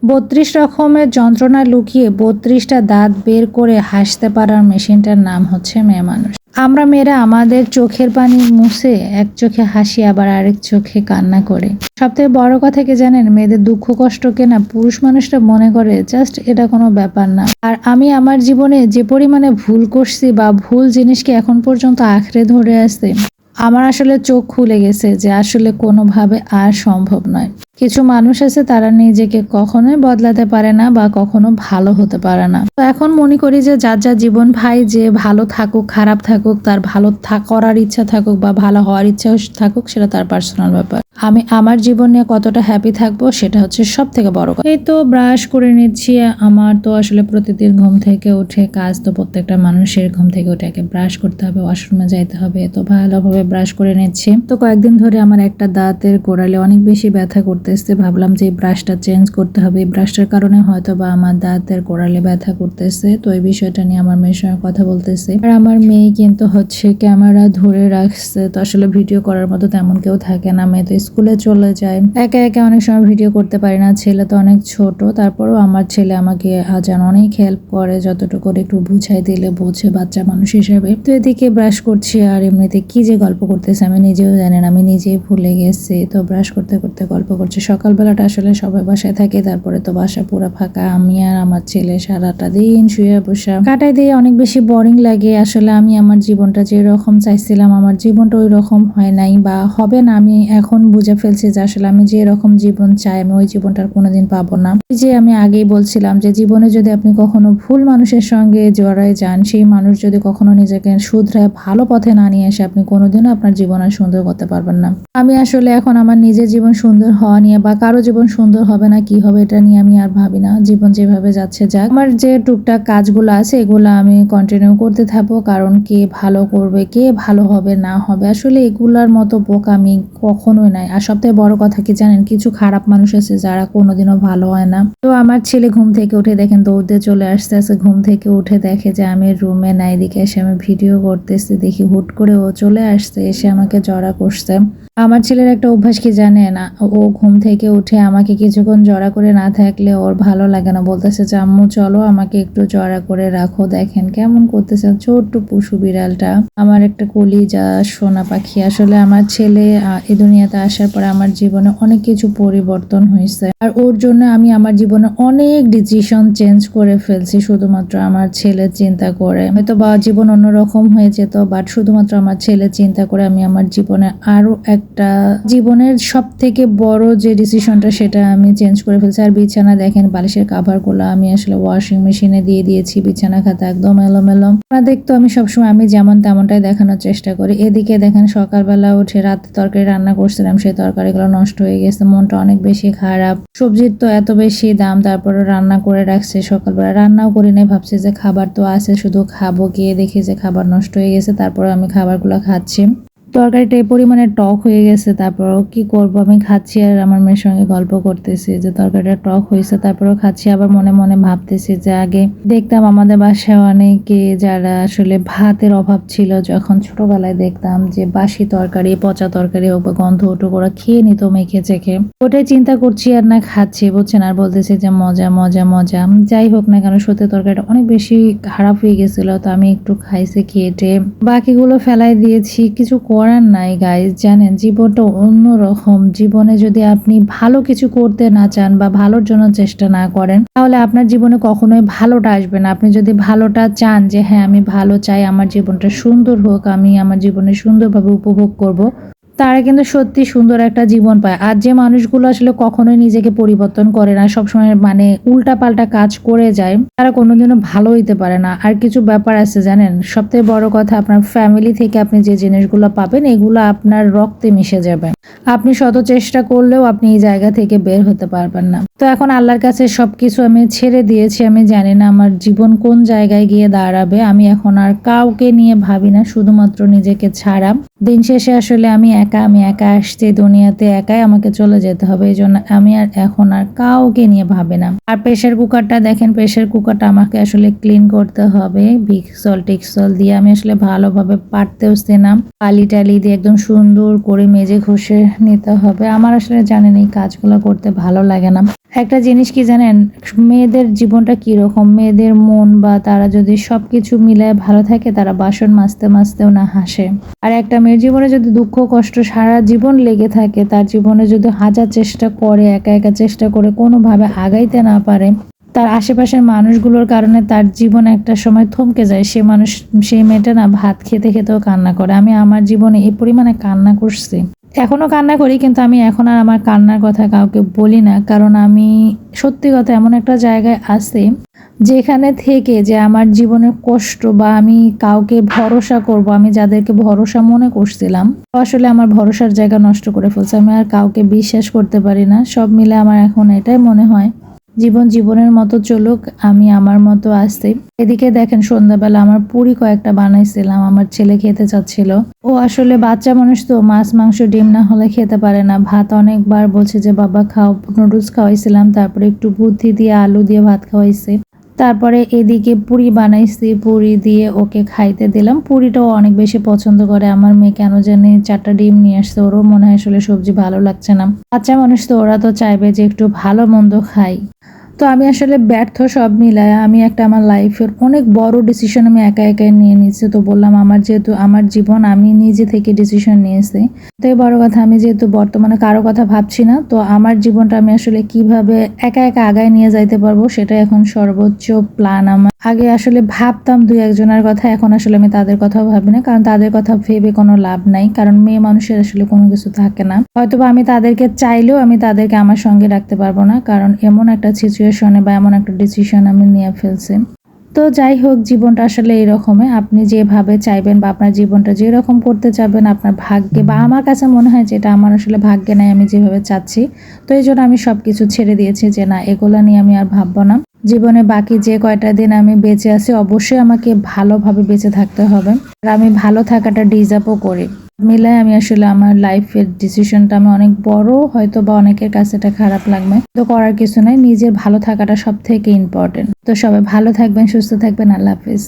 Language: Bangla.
৩২ রকমের যন্ত্রণা লুকিয়ে ৩২টা দাঁত বের করে হাসতে পারার মেশিনটার নাম হচ্ছে মেয়ে মানুষ। আমরা মেয়েরা আমাদের চোখের পানি মুছে এক চোখে হাসি আবার আরেক চোখে কান্না করে। সবথেকে বড় কথা কি জানেন, মেয়েদের দুঃখ কষ্টকে না পুরুষ মানুষটা মনে করে জাস্ট এটা কোনো ব্যাপার না। আর আমি আমার জীবনে যে পরিমাণে ভুল করছি বা ভুল জিনিসকে এখন পর্যন্ত আঁকড়ে ধরে আছে, আমার আসলে চোখ খুলে গেছে যে আসলে কোনোভাবে আর সম্ভব নয়। কিছু মানুষ আছে তারা নিজেকে কখনোই বদলাতে পারে না বা কখনো ভালো হতে পারে না। তো এখন মনে করি যে যার যার জীবন ভাই, যে ভালো থাকুক খারাপ থাকুক, তার ভালো করার ইচ্ছা থাকুক বা ভালো হওয়ার ইচ্ছা থাকুক, সেটা তার পার্সোনাল ব্যাপার। আমি আমার জীবন নিয়ে কতটা হ্যাপি থাকবো সেটা হচ্ছে সব থেকে বড় কথা। এই তো ব্রাশ করে নিচ্ছি। আমার তো আসলে প্রতিদিন ঘুম থেকে উঠে কাজ, তো প্রত্যেকটা মানুষের ঘুম থেকে উঠে আগে ব্রাশ করতে হবে, ওয়াশরুমে যাইতে হবে, তো ভালোভাবে ব্রাশ করে নিচ্ছি। তো কয়েকদিন ধরে আমার একটা দাঁতের গোড়ালে অনেক বেশি ব্যথা করতেছে। ভাবলাম যে এই ব্রাশটা চেঞ্জ করতে হবে, এই ব্রাশটার কারণে হয়তো বা আমার দাঁতের গোড়ালে ব্যথা করতেছে। তো এই বিষয়টা নিয়ে আমার মেয়ের সঙ্গে কথা বলতেছে। আর আমার মেয়ে কিন্তু হচ্ছে ক্যামেরা ধরে রাখছে, তো আসলে ভিডিও করার মতো তেমন কেউ থাকে না। মেয়ে তো স্কুলে চলে যায়, একা একা অনেক সময় ভিডিও করতে পারি না। ছেলে তো অনেক ছোট, তারপরেও আমার ছেলে আমাকে আজান অনেক হেল্প করে, যতটুকু একটু বুঝাই দিলে বোঝে বাচ্চা মানুষ হিসেবে। তো এদিকে ব্রাশ করছি আর এমনিতে কি যে গল্প করতেছে আমি নিজেও জানি না, আমি নিজেই ভুলে গেছি। তো ব্রাশ করতে করতে গল্প করছি। সকালবেলাটা আসলে সবাই বাসায় থাকে, তারপরে তো বাসা পুরো ফাঁকা, আমি আর আমার ছেলে সারাটা দিন শুয়ে বসা কাটাই দিয়ে অনেক বেশি বোরিং লাগে। আসলে আমি আমার জীবনটা যে রকম চাইছিলাম আমার জীবনটা ওই রকম হয় নাই বা হবে না। আমি এখন বুঝে ফেলছি যে আসলে আমি যে রকম জীবন চাই আমি ওই জীবনটা কোনোদিন পাবো না। যে আমি আগেই বলছিলাম যে জীবনে যদি আপনি কখনো ভুল মানুষের সঙ্গে জড়ায় যান, সেই মানুষ যদি কখনো নিজেকে শুধরায় ভালো পথে না নিয়ে আসে, আপনি কোনোদিনও আপনার জীবন আর সুন্দর করতে পারবেন না। আমি আসলে এখন আমার নিজের জীবন সুন্দর হওয়া নিয়ে বা কারো জীবন সুন্দর হবে না কি হবে এটা নিয়ে আমি আর ভাবি না। জীবন যেভাবে যাচ্ছে যাক। আমার যে টুকটাক কাজগুলো আছে এগুলো আমি কন্টিনিউ করতে থাকবো, কারণ কে ভালো করবে কে ভালো হবে না হবে আসলে এগুলার মতো বোকামি কখনোই নাই। আর সবথেকে বড় কথা কি জানেন, কিছু খারাপ মানুষ আছে যারা কোনোদিনও ভালো হয় না। তো আমার ছেলে ঘুম থেকে উঠে দেখেন দৌড় দিয়ে চলে আসতে, ঘুম থেকে উঠে দেখে যে আমি রুমে নাই, এদিকে এসে আমি ভিডিও করতেছি, দেখি হুট করে ও চলে আসছে, এসে আমাকে জড়া করছে। আমার ছেলের একটা অভ্যাস কি জানেন, ও ঘুম থেকে উঠে আমাকে কিছুক্ষণ জড়া করে না থাকলে ওর ভালো লাগে না। বলতেছে যে আম্মু চলো আমাকে একটু জড়া করে রাখো। দেখেন কেমন করতেছে ছোট্ট পশু বিড়ালটা, আমার একটা কলিজা সোনা পাখি। আসলে আমার ছেলে এই দুনিয়াতে আসার পরে আমার জীবনে অনেক কিছু পরিবর্তন হয়েছে, আর ওর জন্য আমি আমার জীবনে অনেক ডিসিশন চেঞ্জ করে ফেলছি শুধুমাত্র আমার ছেলের চিন্তা করে। হয়তো বা জীবন অন্যরকম হয়ে যেত, বাট শুধুমাত্র আমার ছেলের চিন্তা করে আমি আমার জীবনে আরো একটা জীবনের সব থেকে বড় যে ডিসিশনটা সেটা আমি চেঞ্জ করে ফেলছি। আর বিছানা দেখেন, বালিশের কাভারগুলো আমি আসলে ওয়াশিং মেশিনে দিয়ে দিয়েছি, বিছানা খাতা একদম এলোমেলো। দেখতো আমি সবসময় আমি যেমন তেমনটাই দেখানোর চেষ্টা করি। এদিকে দেখেন সকালবেলা উঠে রাতে তরকারি রান্না করছিলাম, সেই তরকারিগুলো নষ্ট হয়ে গেছে, মনটা অনেক বেশি খারাপ। সবজির তো এত বেশি দাম, তারপরে রান্না করে রাখছে, সকালবেলা রান্নাও করি নাই, ভাবছি যে খাবার তো আছে শুধু খাবো, গিয়ে দেখি যে খাবার নষ্ট হয়ে গেছে। তারপরে আমি খাবারগুলো খাচ্ছি, তরকারিটা এই পরিমাণে টক হয়ে গেছে, তারপরও কি করব আমি খাচ্ছি আর আমার মেয়ের সঙ্গে গল্প করতেছি যে তরকারিটা টক হয়েছে। তারপরেও খাচ্ছি, আবার মনে মনে ভাবতেছি যে আগে দেখতাম আমাদের বাসায় অনেকে যারা আসলে ভাতের অভাব ছিল, যখন ছোটবেলায় দেখতাম যে বাসি তরকারি পচা তরকারি হোক বা গন্ধ ওটুক ওরা খেয়ে নিত মেখে চেখে, ওটাই চিন্তা করছি আর না খাচ্ছি বুঝছেন, আর বলতেছি যে মজা মজা মজা। যাই হোক না কেন সত্যি তরকারিটা অনেক বেশি খারাপ হয়ে গেছিল, তো আমি একটু খাইছে খেটে বাকিগুলো ফেলাই দিয়েছি। কিছু করার নাই গাইজ, জানেন জীবনটা অন্যরকম। জীবনে যদি আপনি ভালো কিছু করতে না চান বা ভালোর জন্য চেষ্টা না করেন, তাহলে আপনার জীবনে কখনোই ভালোটা আসবে না। আপনি যদি ভালোটা চান যে হ্যাঁ আমি ভালো চাই, আমার জীবনটা সুন্দর হোক, আমি আমার জীবনে সুন্দরভাবে উপভোগ করব, তারা কিন্তু সত্যি সুন্দর একটা জীবন পায়। আর যে মানুষগুলো আসলে কখনোই নিজেকে পরিবর্তন করে না, সবসময় মানে উল্টা পাল্টা কাজ করে যায়, তারা কোনোদিনও ভালো হইতে পারে না। আর কিছু ব্যাপার আছে জানেন, সবথেকে বড় কথা আপনার ফ্যামিলি থেকে আপনি যে জিনিসগুলো পাবেন এগুলো আপনার রক্তে মিশে যাবে। আপনি শত চেষ্টা করলেও আপনি এই জায়গা থেকে বের হতে পারবেন না। তো এখন আল্লাহর কাছে সবকিছু আমি ছেড়ে দিয়েছি। আমি জানি না আমার জীবন কোন জায়গায় গিয়ে দাঁড়াবে। আমি এখন আর কাউকে নিয়ে ভাবি না, শুধুমাত্র নিজেকে ছাড়া। দিন শেষে আসলে আমি একা আসছি দুনিয়াতে, একাই আমাকে চলে যেতে হবে। এই জন্য আমি আর এখন আর কাউকে নিয়ে ভাবি না। আর প্রেসার কুকারটা দেখেন, প্রেসার কুকারটা আমাকে আসলে ক্লিন করতে হবে ভিক্সল টিক্সল দিয়ে। আমি আসলে ভালোভাবে পারতেওছি না, বালি টালি দিয়ে একদম সুন্দর করে মেজে ঘষে নিতে হবে। আমার আসলে জানেন এই কাজগুলো করতে ভালো লাগে না। একটা জিনিস কি জানেন, মেয়েদের জীবনটা কীরকম, মেয়েদের মন বা তারা যদি সব কিছু মিলায় ভালো থাকে, তারা বাসন মাজতে মাজতেও না হাসে। আর একটা মেয়ের জীবনে যদি দুঃখ কষ্ট সারা জীবন লেগে থাকে, তার জীবনে যদি হাজার চেষ্টা করে, একা একা চেষ্টা করে কোনোভাবে আগাইতে না পারে, তার আশেপাশের মানুষগুলোর কারণে তার জীবন একটা সময় থমকে যায়, সেই মেয়েটা না ভাত খেতে খেতেও কান্না করে। আমি আমার জীবনে এই পরিমাণে কান্না করছি, এখনও কান্না করি, কিন্তু আমি এখন আর আমার কান্নার কথা কাউকে বলি না, কারণ আমি সত্যি কথা এমন একটা জায়গায় আছি যেখানে থেকে যে আমার জীবনের কষ্ট বা আমি কাউকে ভরসা করব, আমি যাদেরকে ভরসা মনে করছিলাম আসলে আমার ভরসার জায়গা নষ্ট করে ফেলছে। আমি আর কাউকে বিশ্বাস করতে পারি না। সব মিলে আমার এখন এটাই মনে হয়, জীবন জীবনের মতো চলুক, আমি আমার মতো আসছি। এদিকে দেখেন সন্ধ্যাবেলা আমার পুরি কয়েকটা বানাইছিলাম, আমার ছেলে খেতে চাচ্ছিল। ও আসলে বাচ্চা মানুষ তো, মাছ মাংস ডিম না হলে খেতে পারে না। ভাত অনেকবার বলছে যে বাবা খাও, নুডলস খাওয়াইছিলাম, তারপরে একটু বুদ্ধি দিয়ে আলু দিয়ে ভাত খাওয়াইছে। তারপরে এদিকে পুরি বানাইছি, পুরি দিয়ে ওকে খাইতে দিলাম। পুরিটাও অনেক বেশি পছন্দ করে। আমার মেয়ে কেন জানি 4টা ডিম নিয়ে আসছে, ওরও মনে হয় আসলে সবজি ভালো লাগছে না। বাচ্চা মানুষ তো, ওরা তো চাইবে যে একটু ভালো মন্দ খাই। তো আমি আসলে ব্যর্থ সব মিলায়। আমি একটা আমার লাইফের অনেক বড় ডিসিশন আমি একা একাই নিয়ে নিচ্ছি। তো বললাম আমার যেহেতু আমার জীবন, আমি নিজে থেকে ডিসিশন নিয়েছি। তাই বড় কথা, আমি যেহেতু বর্তমানে কারো কথা ভাবছি না, তো আমার জীবনটা আমি আসলে কিভাবে একা একা আগায় নিয়ে যাইতে পারবো সেটা এখন সর্বোচ্চ প্ল্যান আমার। আগে আসলে ভাবতাম 2-1 জনের কথা, এখন আসলে আমি তাদের কথাও ভাবি না, কারণ তাদের কথা ভেবে কোনো লাভ নাই। কারণ মেয়ে মানুষের আসলে কোনো কিছু থাকে না। হয়তোবা আমি তাদেরকে চাইলেও আমি তাদেরকে আমার সঙ্গে রাখতে পারবো না, কারণ এমন একটা সিচুয়েশনে বা এমন একটা ডিসিশন আমি নিয়ে ফেলছি। তো যাই হোক, জীবনটা আসলে এইরকমই। আপনি যেভাবে চাইবেন বা আপনার জীবনটা যেরকম করতে চাবেন, আপনার ভাগ্যে বা আমার কাছে মনে হয় যেটা আমার আসলে ভাগ্যে নাই, আমি যেভাবে চাচ্ছি। তো এই জন্য আমি সব কিছু ছেড়ে দিয়েছি যে না, এগুলো নিয়ে আমি আর ভাববো না। জীবনে বাকি যে কয়টা দিন আমি বেঁচে আছি, অবশ্যই আমাকে ভালোভাবে বেঁচে থাকতে হবে, আর আমি ভালো থাকাটা ডিজার্ভও করি। মিলায় আমি আসলে আমার লাইফের ডিসিশনটা আমি অনেক বড়, হয়তো বা অনেকের কাছে এটা খারাপ লাগবে, তো করার কিছু নাই। নিজের ভালো থাকাটা সব থেকে ইম্পর্টেন্ট। তো সবাই ভালো থাকবেন, সুস্থ থাকবেন। আল্লাহ হাফেজ।